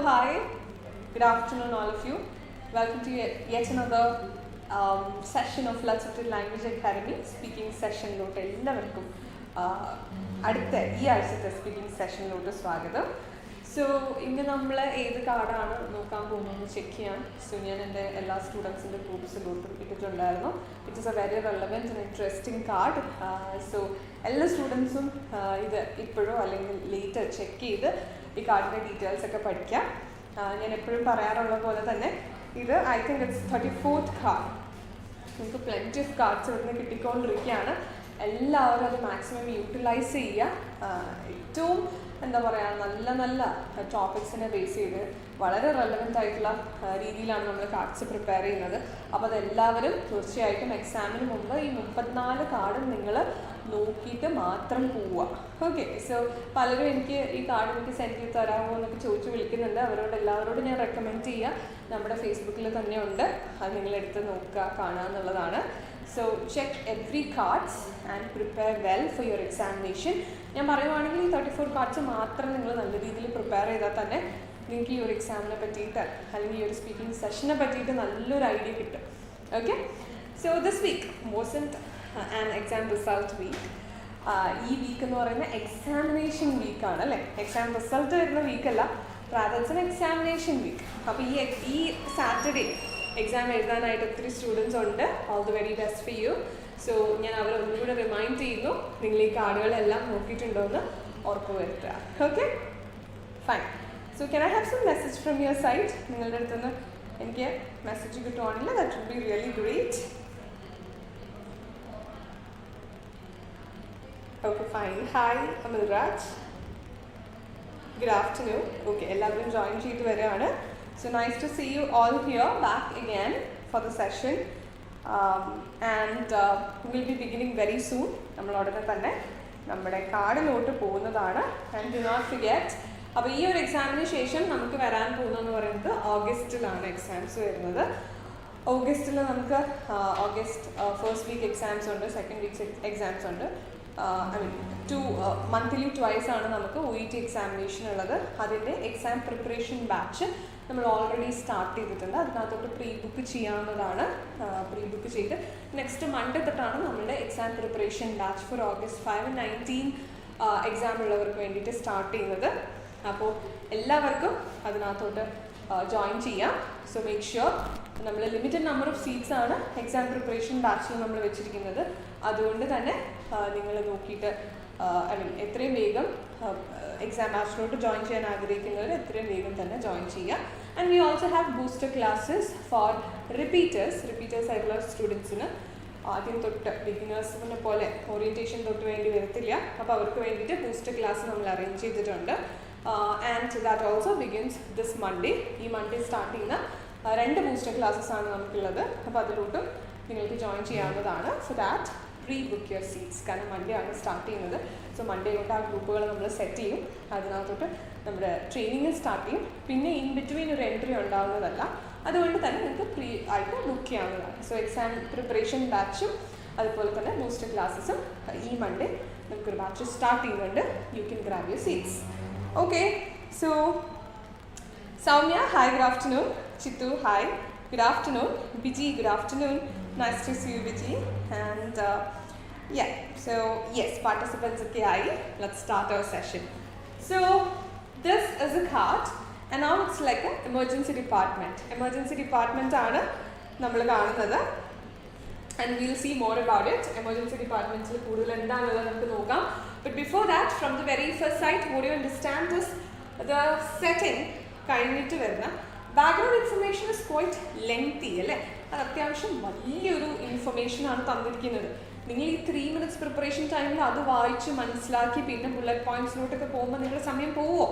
hi, good afternoon all of you. Welcome to yet another session of Let's Update Language Academy speaking session. എല്ലാവർക്കും അടുത്ത ഈ ആഴ്ചത്തെ speaking സെഷനിലോട്ട് സ്വാഗതം. So ഇന്ന് നമ്മൾ ഏത് കാർഡാണ് നോക്കാൻ പോകുന്നതെന്ന് ചെക്ക് ചെയ്യാൻ ഞാൻ എൻ്റെ എല്ലാ സ്റ്റുഡൻസിൻ്റെ ഗ്രൂപ്പ്സിലോട്ടും ഇട്ടിട്ടുണ്ടായിരുന്നു. It is A very relevant and interesting card. So എല്ലാ സ്റ്റുഡൻസും ഇത് ഇപ്പോഴോ അല്ലെങ്കിൽ ലേറ്റർ ചെക്ക് ചെയ്ത് ഈ കാർഡിൻ്റെ ഡീറ്റെയിൽസ് ഒക്കെ പഠിക്കാം. ഞാൻ എപ്പോഴും പറയാറുള്ള പോലെ തന്നെ ഇത് I think it's 34th card. നമുക്ക് പ്ലെൻറ്റി ഓഫ് കാർഡ്സ് ഇവിടുന്ന് കിട്ടിക്കൊണ്ടിരിക്കുകയാണ്. എല്ലാവരും അത് മാക്സിമം യൂട്ടിലൈസ് ചെയ്യുക. ഏറ്റവും എന്താ പറയുക, നല്ല നല്ല ടോപ്പിക്സിനെ ബേസ് ചെയ്ത് വളരെ റെലവൻ്റ് ആയിട്ടുള്ള രീതിയിലാണ് നമ്മൾ കാർഡ്സ് പ്രിപ്പയർ ചെയ്യുന്നത്. അപ്പോൾ അതെല്ലാവരും തീർച്ചയായിട്ടും എക്സാമിന് മുമ്പ് ഈ 34 കാർഡും നിങ്ങൾ നോക്കിയിട്ട് മാത്രം പോവുക. ഓക്കെ. സോ പലരും എനിക്ക് ഈ കാർഡ് എനിക്ക് സെൻഡ് ചെയ്ത് തരാമോ എന്നൊക്കെ ചോദിച്ച് വിളിക്കുന്നുണ്ട്. അവരോട് എല്ലാവരോടും ഞാൻ റെക്കമെൻഡ് ചെയ്യുക, നമ്മുടെ ഫേസ്ബുക്കിൽ തന്നെ ഉണ്ട്, അത് നിങ്ങളെടുത്ത് നോക്കുക, കാണുക എന്നുള്ളതാണ്. So check every cards and prepare well for your examination. ഞാൻ പറയുവാണെങ്കിൽ ഈ 34 കാർഡ്സ് മാത്രം നിങ്ങൾ നല്ല രീതിയിൽ പ്രിപ്പയർ ചെയ്താൽ തന്നെ നിങ്ങൾക്ക് ഈ ഒരു എക്സാമിനെ പറ്റിയിട്ട് അല്ലെങ്കിൽ ഈ ഒരു സ്പീക്കിംഗ് സെഷനെ പറ്റിയിട്ട് നല്ലൊരു ഐഡിയ കിട്ടും. Okay. So this week wasn't and exam result week. ഈ വീക്ക് എന്ന് പറയുന്നത് എക്സാമിനേഷൻ വീക്കാണ് അല്ലേ. എക്സാം റിസൾട്ട് വരുന്ന വീക്കല്ല, റാദർ എക്സാമിനേഷൻ വീക്ക്. അപ്പോൾ ഈ സാറ്റർഡേ എക്സാം എഴുതാനായിട്ട് ഒത്തിരി സ്റ്റുഡൻസ് ഉണ്ട്. All the very best for you. So ഞാൻ അവരെ ഒന്നുകൂടെ റിമൈൻഡ് ചെയ്യുന്നു, നിങ്ങൾ ഈ കാർഡുകളെല്ലാം നോക്കിയിട്ടുണ്ടോ എന്ന് ഉറപ്പ് വരുത്തുക. Okay, fine. So can I have some message from your side? നിങ്ങളുടെ അടുത്തുനിന്ന് എനിക്ക് മെസ്സേജ് കിട്ടുവാണെങ്കിൽ that would be really great. Okay, fine. Hi Amal Raj, good afternoon. Okay, എല്ലാവരും ജോയിൻ ചെയ്ത് വരികയാണ്. So nice to see you all here back again for the session. And we'll be beginning very soon. നമ്മൾ ഉടനെ തന്നെ നമ്മുടെ കാർഡിലോട്ട് പോകുന്നതാണ്. And do not ഫിഗെറ്റ്, അപ്പോൾ ഈ ഒരു എക്സാമിന് ശേഷം നമുക്ക് വരാൻ പോകുന്നതെന്ന് പറയുന്നത് ഓഗസ്റ്റിലാണ് എക്സാംസ് വരുന്നത്. ഓഗസ്റ്റിൽ നമുക്ക് ഓഗസ്റ്റ് ഫസ്റ്റ് വീക്ക് എക്സാംസ് ഉണ്ട്, സെക്കൻഡ് വീക്ക് എക്സാംസ് ഉണ്ട്. ഐ മീൻ മന്ത്ലി ട്വൈസ് ആണ് നമുക്ക് OET എക്സാമിനേഷൻ ഉള്ളത്. അതിൻ്റെ എക്സാം പ്രിപ്പറേഷൻ ബാച്ച് നമ്മൾ ഓൾറെഡി സ്റ്റാർട്ട് ചെയ്തിട്ടുണ്ട്. അതിനകത്തോട്ട് പ്രീ ബുക്ക് ചെയ്യാവുന്നതാണ്. പ്രീ ബുക്ക് ചെയ്ത് നെക്സ്റ്റ് മൺഡേ തൊട്ടാണ് നമ്മളുടെ exam preparation batch four August 5 and 19 exam ഉള്ളവർക്ക് വേണ്ടിയിട്ട് സ്റ്റാർട്ട് ചെയ്യുന്നത്. അപ്പോൾ എല്ലാവർക്കും അതിനകത്തോട്ട് ജോയിൻ ചെയ്യാം. സോ മേക്ക് ഷുവർ, നമ്മൾ ലിമിറ്റഡ് നമ്പർ ഓഫ് സീറ്റ്സ് ആണ് എക്സാം പ്രിപ്പറേഷൻ ബാച്ചിൽ നമ്മൾ വെച്ചിരിക്കുന്നത്. അതുകൊണ്ട് തന്നെ നിങ്ങൾ നോക്കിയിട്ട് ഐ മീൻ എത്രയും വേഗം എക്സാം ബാച്ചിലോട്ട് ജോയിൻ ചെയ്യാൻ ആഗ്രഹിക്കുന്നവർ എത്രയും വേഗം തന്നെ ജോയിൻ ചെയ്യുക. And we also have booster classes four repeaters ആയിട്ടുള്ള സ്റ്റുഡൻസിന്. ആദ്യം തൊട്ട് ബിഗിനേഴ്സിനെ പോലെ ഓറിയൻറ്റേഷൻ തൊട്ട് വേണ്ടി വരത്തില്ല. അപ്പോൾ അവർക്ക് വേണ്ടിയിട്ട് ബൂസ്റ്റർ ക്ലാസ് നമ്മൾ അറേഞ്ച് ചെയ്തിട്ടുണ്ട്. And that also begins this Monday. ഈ മൺഡേ സ്റ്റാർട്ട് ചെയ്യുന്ന 2 ബൂസ്റ്റർ ക്ലാസ്സസ് ആണ് നമുക്കുള്ളത്. അപ്പോൾ അതിലോട്ടും നിങ്ങൾക്ക് ജോയിൻ ചെയ്യാവുന്നതാണ്. So that pre book your seats. കാരണം മൺഡേ ആണ് സ്റ്റാർട്ട് ചെയ്യുന്നത്. സോ മൺഡേ തൊട്ട് ആ ഗ്രൂപ്പുകൾ നമ്മൾ സെറ്റ് ചെയ്യും. അതിനകത്തോട്ട് നമ്മുടെ ട്രെയിനിങ് സ്റ്റാർട്ട് ചെയ്യും. പിന്നെ ഇൻ ബിറ്റ്വീൻ ഒരു എൻട്രി ഉണ്ടാകുന്നതല്ല. അതുകൊണ്ട് തന്നെ നിങ്ങൾക്ക് പ്രീ ആയിട്ട് ബുക്ക് ചെയ്യാവുന്നതാണ്. സോ എക്സാം പ്രിപ്പറേഷൻ ബാച്ചും അതുപോലെ തന്നെ ബൂസ്റ്റർ ക്ലാസ്സസും ഈ മൺഡേ നമുക്കൊരു ബാച്ച് സ്റ്റാർട്ട് ചെയ്യുന്നുണ്ട്. You can grab your seats. Okay. So Soumya, hi, good afternoon. Chithu, hi, good afternoon. Biji, good afternoon. Nice to see you, Biji. And yeah, so yes, participants okay, let's start our session. So this is a card and now it's like an emergency department aanu nammal കാണുന്നത്. And we'll see more about it. Emergency departments il koodal endaanallu namukku nokkam. But before that, from the very first sight, what you understand is the setting കഴിഞ്ഞിട്ട് വരുന്ന background information is quite lengthy അല്ലേ. അത് അത്യാവശ്യം വലിയൊരു ഇൻഫർമേഷനാണ് തന്നിരിക്കുന്നത്. നിങ്ങൾ ഈ 3 minutes preparation ടൈമിൽ അത് വായിച്ച് മനസ്സിലാക്കി പിന്നെ ബുള്ളറ്റ് പോയിന്റ്സിലോട്ടൊക്കെ പോകുമ്പോൾ നിങ്ങളുടെ സമയം പോവോ?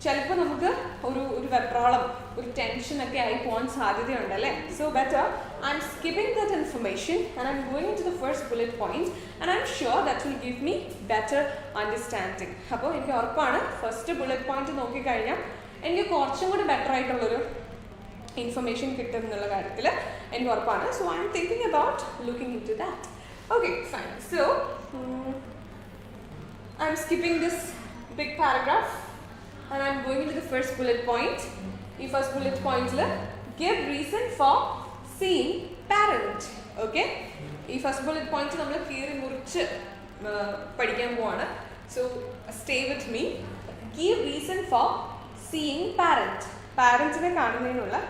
ചിലപ്പോൾ നമുക്ക് ഒരു വെപ്രാളം, ഒരു ടെൻഷനൊക്കെ ആയി പോകാൻ സാധ്യതയുണ്ട് അല്ലേ. So better I am skipping that information and I am going to the first bullet point and I am sure that will give me better understanding. അപ്പോൾ എനിക്ക് ഉറപ്പാണ് ഫസ്റ്റ് ബുള്ളറ്റ് പോയിന്റ് നോക്കിക്കഴിഞ്ഞാൽ എനിക്ക് കുറച്ചും കൂടി ബെറ്റർ ആയിട്ടുള്ളൊരു ഇൻഫർമേഷൻ കിട്ടും എന്നുള്ള കാര്യത്തിൽ എനിക്ക് ഉറപ്പാണ്. So I am thinking about looking into that. Okay, fine. So I am skipping this big paragraph and I'm going into the first bullet point. The first bullet point is give reason for seeing parent. Okay? The first bullet point is we will so stay with me. Give reason for seeing parent. Parents ne kaanunnayinulla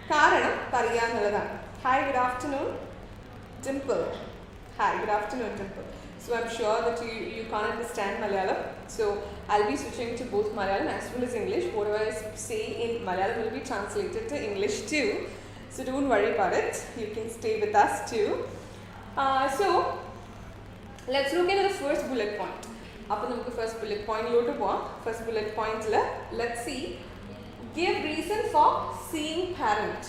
karanam pariyanulladana. Hi, good afternoon, Dimple. Hi, good afternoon, Dimple. So I'm sure that you can't understand Malayalam. So I'll be switching to both Malayalam as well as English. Whatever I say in Malayalam will be translated to English too. So don't worry about it. You can stay with us too. So let's look into the first bullet point. Up on the first bullet point, first bullet point, let's see. Give reason for seeing parent.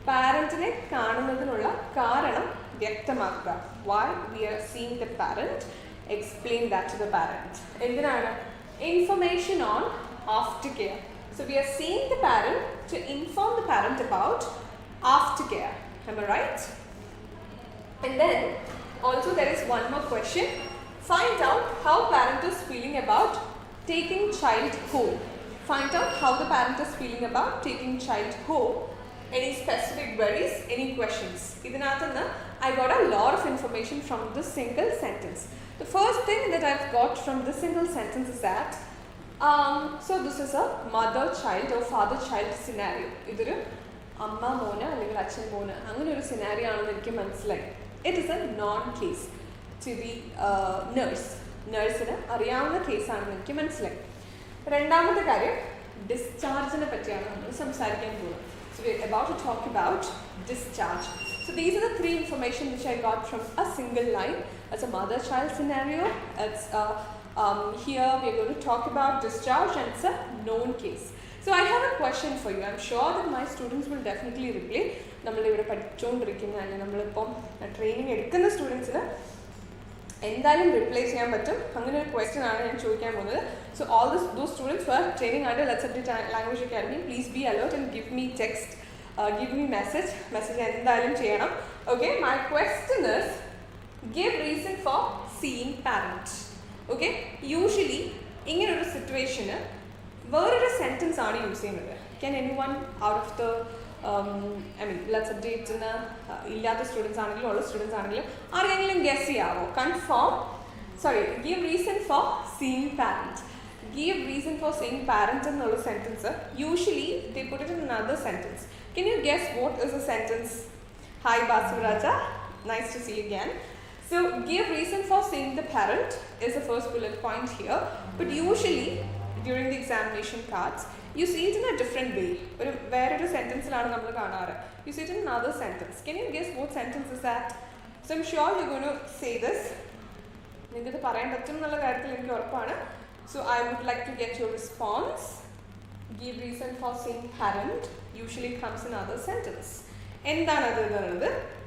Parent ne kaanunnathinolla kaaranam vyaktamakka. Why we are seeing the parent? Explain that to the parent. Endinana? Information on aftercare. So we are seeing the parent to inform the parent about aftercare. Am I right? And then also there is one more question. Find out how parent is feeling about taking child home. Find out how the parent is feeling about taking child home. Any specific worries, any questions? I got a lot of information from this single sentence. The first thing that I've got from this single sentence is that so this is a mother-child or father-child scenario. This is amma mona allengal achan mona angane oru scenario aanennu enakku manasilai. It is a non-case to the nurse ന് അറിയാവുന്ന കേസാണെന്ന് എനിക്ക് മനസ്സിലായി. രണ്ടാമത്തെ കാര്യം ഡിസ്ചാർജിനെ പറ്റിയാണ് നമ്മൾ സംസാരിക്കാൻ പോകുന്നത്. So we are about to talk about discharge. So these are the three information which I got from a single line. It's a mother-child scenario. It's here we are going to talk about discharge, and it's a known case. So I have a question for you. I'm sure that my students will definitely reply. നമ്മളിവിടെ പഠിച്ചുകൊണ്ടിരിക്കുന്ന അല്ലെങ്കിൽ നമ്മളിപ്പം training എടുക്കുന്ന സ്റ്റുഡൻസിന് എന്തായാലും reply ചെയ്യാൻ പറ്റും. അങ്ങനെ ഒരു ക്വസ്റ്റ്യൻ ആണ് ഞാൻ ചോദിക്കാൻ പോകുന്നത്. So all those students who are training under let's update language academy, please be alert and give me text, give me message എന്തായാലും ചെയ്യണം. Okay, my question is give reason for seeing parent. Okay, usually ഇങ്ങനൊരു സിറ്റുവേഷന് വേറൊരു sentence ആണ് use ചെയ്യുന്നത്. Can any one out of the I mean, let's update ഇല്ലാത്ത students ആണെങ്കിലും ഉള്ള students ആണെങ്കിലും ആരെങ്കിലും guess ചെയ്യാവോ? give reason for seeing parent. Give reason for seeing parent എന്നുള്ള sentence usually they put it in another sentence. Can you guess what is the sentence? Hi Basavaraja, nice to see you again. So give reason for seeing the parent is the first bullet point here, but usually during the examination cards you see it in a different way. Where sentence you see it in another sentence. Can you guess what sentence is that? So I'm sure you're going to say this. So I would like to get your response. Give reason for seeing parent usually comes in other sentence.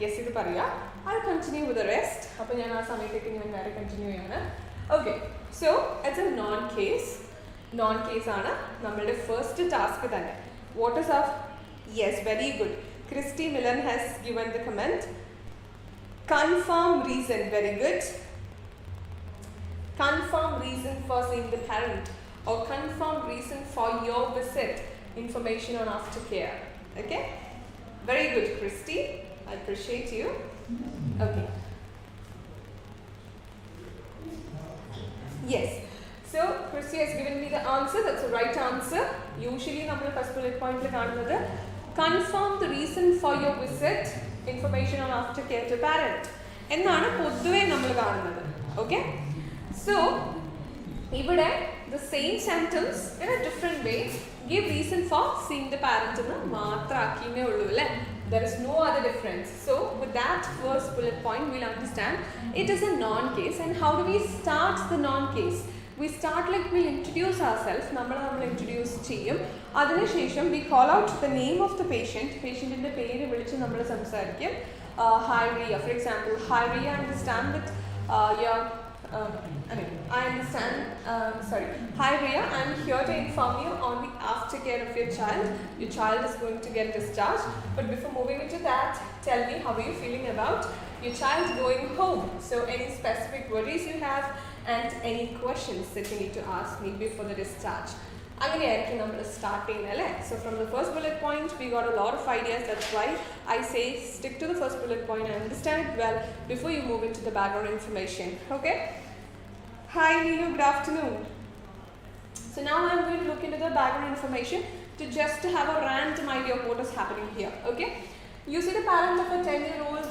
Guess it. I'll continue with the rest. Okay, so it's a non-case. Non-case ആണ് നമ്മളുടെ first task തന്നെ. What is our? Yes, very good. Christy Millen has given the comment. Confirm reason. Very good. Confirm reason for seeing the parent or confirm reason for your visit. Information on aftercare. Okay? Very good, Christy. I appreciate you. Okay. Yes. So Christy has given me the answer. That's the right answer. Usually നമ്മൾ first bullet point കാണുന്നത് confirm the reason for your visit, information on aftercare to parent എന്നാണ് പൊതുവെ നമ്മൾ കാണുന്നത്. Okay, so ഇവിടെ the same sentence in a different way, give reason for seeing the parent എന്ന് മാത്രമാക്കിയേ ഉള്ളൂ അല്ലേ? There is no other difference. So with that first bullet point we'll understand it is a non-case. And how do we start the non-case? We start like we'll introduce ourselves. നമ്മൾ introduce ചെയ്യും. അതിനുശേഷം we call out the name of the patient. പേഷ്യന്റിന്റെ പേര് വിളിച്ച് നമ്മൾ സംസാരിക്കും. Hi Ria, for example. Hi Ria, I understand that I understand. Hi Ria, I'm here to inform you on the aftercare of your child. Your child is going to get discharged. But before moving into that, tell me how are you feeling about your child going home? So any specific worries you have and any questions that you need to ask me before the discharge. അങ്ങനെയായിരിക്കും നമ്മൾ start ചെയ്യുന്നത് അല്ലേ. So from the first bullet point we got a lot of ideas. That's why I say stick to the first bullet point and understand it well before you move into the background information. Okay. Hi Neelu, good afternoon. So now I am going to look into the background information to just have a random idea of what is happening here. Okay. You see the parent of a 10-year-old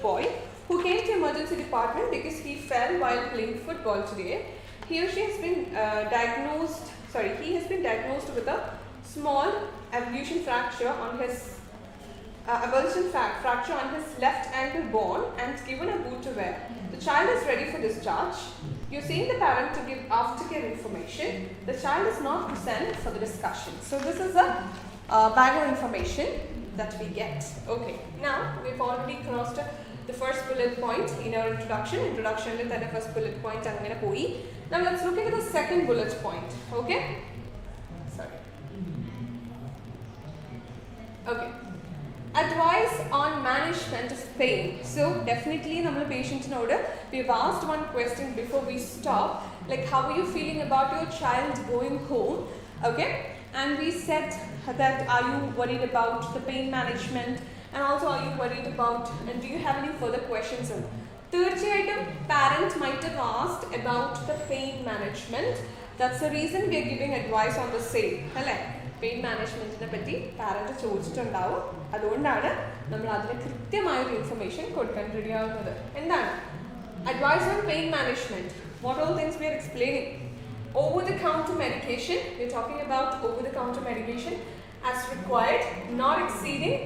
boy who came to emergency department because he fell while playing football today. He or she has been diagnosed with a small avulsion fracture on his left ankle bone and given a boot to wear. The child is ready for discharge. You're seeing the parent to give aftercare information. The child is not present for the discussion. So this is the background information that we get. Okay. Now we've already crossed the first bullet point in our introduction. Introduction is the first bullet point. Now let's look at the second bullet point. Okay. Sorry. Okay. Advice on management of pain. So definitely our patient in order, we have asked one question before we stop, like how are you feeling about your child going home? Okay. And we said that are you worried about the pain management, and also are you worried about, and do you have any further questions? Third item, parent might have asked about the pain management. That's the reason we are giving advice on the same. Hello. Pain മാനേജ്മെൻറ്റിനെ പറ്റി parent ചോദിച്ചിട്ടുണ്ടാവും. അതുകൊണ്ടാണ് നമ്മൾ അതിന് കൃത്യമായൊരു information കൊടുക്കാൻ ready ആവുന്നത്. എന്താണ് advice on pain management? What all things we are explaining. Over the counter medication, we are talking about over the counter medication as required, not exceeding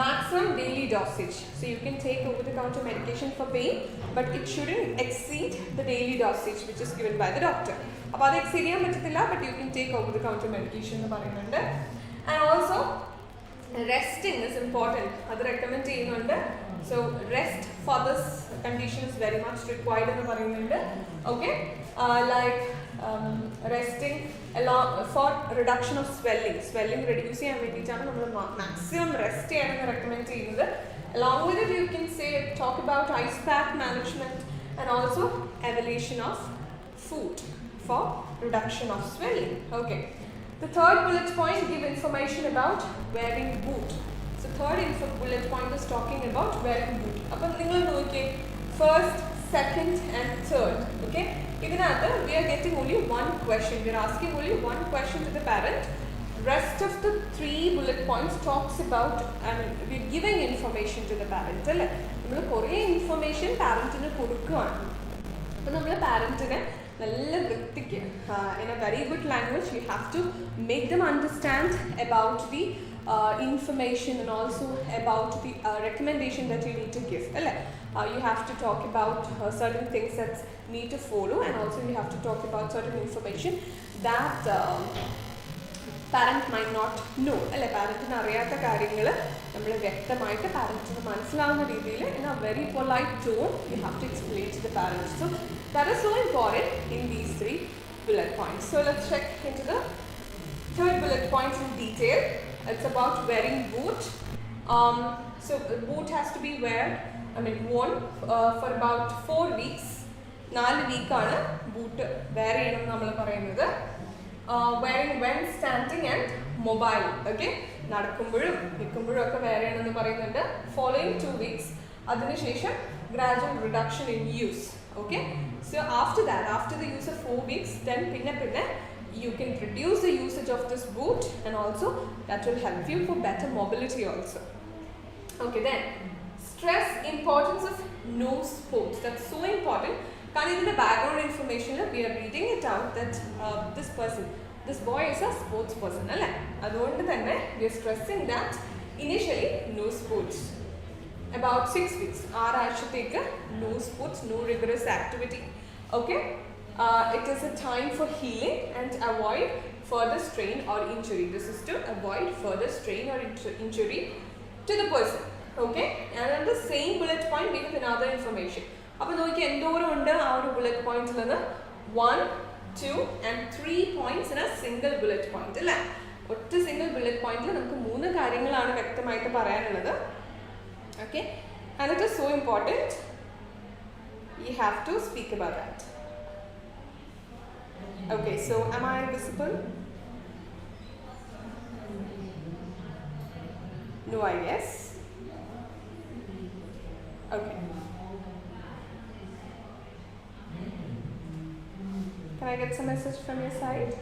maximum daily dosage. So you can take over the counter medication for pain, but it shouldn't exceed the daily dosage which is given by the doctor. Appo adu exceed cheyan pattilla, but you can take over the counter medication nu parayunnunde. And also resting is important. Adu recommend cheyyunnunde. So rest for this condition is very much required ennu parayunnunde. Okay. Resting for reduction of swelling reduce ചെയ്യാൻ വേണ്ടിയിട്ടാണ് നമ്മൾ maximum rest ചെയ്യാൻ recommend ചെയ്യുന്നത്. Along with it you can talk about ice pack management and also evaluation of food for reduction of swelling. Okay. The third bullet point, give information about wearing boot. So third bullet point is talking about wearing boot. അപ്പോൾ നിങ്ങൾ നോക്കിയേ, first, second and third. Okay. ഇതിനകത്ത് we are getting only one question. We are asking only one question to the parent. Rest of the three bullet points talks about, and we are giving information to the parent. അല്ലേ, നമ്മൾ കുറേ information പാരൻറ്റിന് കൊടുക്കുകയാണ്. അപ്പോൾ നമ്മൾ പാരൻറ്റിനെ നല്ല വൃത്തിക്ക് in a very good language we have to make them understand about the information and also about the recommendation that you need to give. You have to talk about certain things that need to follow, and also you have to talk about certain information that parent might not know. പാരൻറ്റിന് അറിയാത്ത കാര്യങ്ങൾ നമ്മൾ വ്യക്തമായിട്ട് പാരൻറ്റിന് മനസ്സിലാവുന്ന രീതിയിൽ in a very polite tone you have to explain to the parents. So that is so important in these three bullet points. So let's check into the third bullet point in detail. It's about wearing boot. So boot has to be worn for about 4 weeks. 4 വീക്കാണ് boot wear ചെയ്യണം നമ്മൾ പറയുന്നത്. wearing when standing and mobile. Okay. നടക്കുമ്പോഴും നിൽക്കുമ്പോഴും ഒക്കെ wear ചെയ്യണമെന്ന് പറയുന്നുണ്ട്. Following 2 weeks അതിനുശേഷം gradual reduction in use. Okay. So after that, after the use of 4 weeks, then pinne you can reduce the usage of this boot, and also that will help you for better mobility also. Okay, then stress importance of no sports. That's so important. Because in the background information we are reading it out that this boy is a sports person. അതുകൊണ്ട് തന്നെ we are stressing that initially no sports. About 6 weeks, 6 ആഴ്ചത്തേക്ക് no sports, no rigorous activity. Okay. It is a time for healing and avoid further strain or injury. This is to avoid further strain or injury to the person. Okay. And on the same bullet point we have another information. അപ്പോൾ നോക്കി എന്തോരം ഉണ്ട് ആ ഒരു bullet പോയിന്റിൽ നിന്ന് 1, 2 and 3 points in a single bullet point. അല്ലേ, ഒറ്റ സിംഗിൾ ബുള്ളറ്റ് പോയിന്റിൽ നമുക്ക് 3 കാര്യങ്ങളാണ് വ്യക്തമായിട്ട് പറയാനുള്ളത്. Okay. And it is so important. You have to speak about that. Okay, so am I visible? No, I guess. Okay. Can I get some message from your side?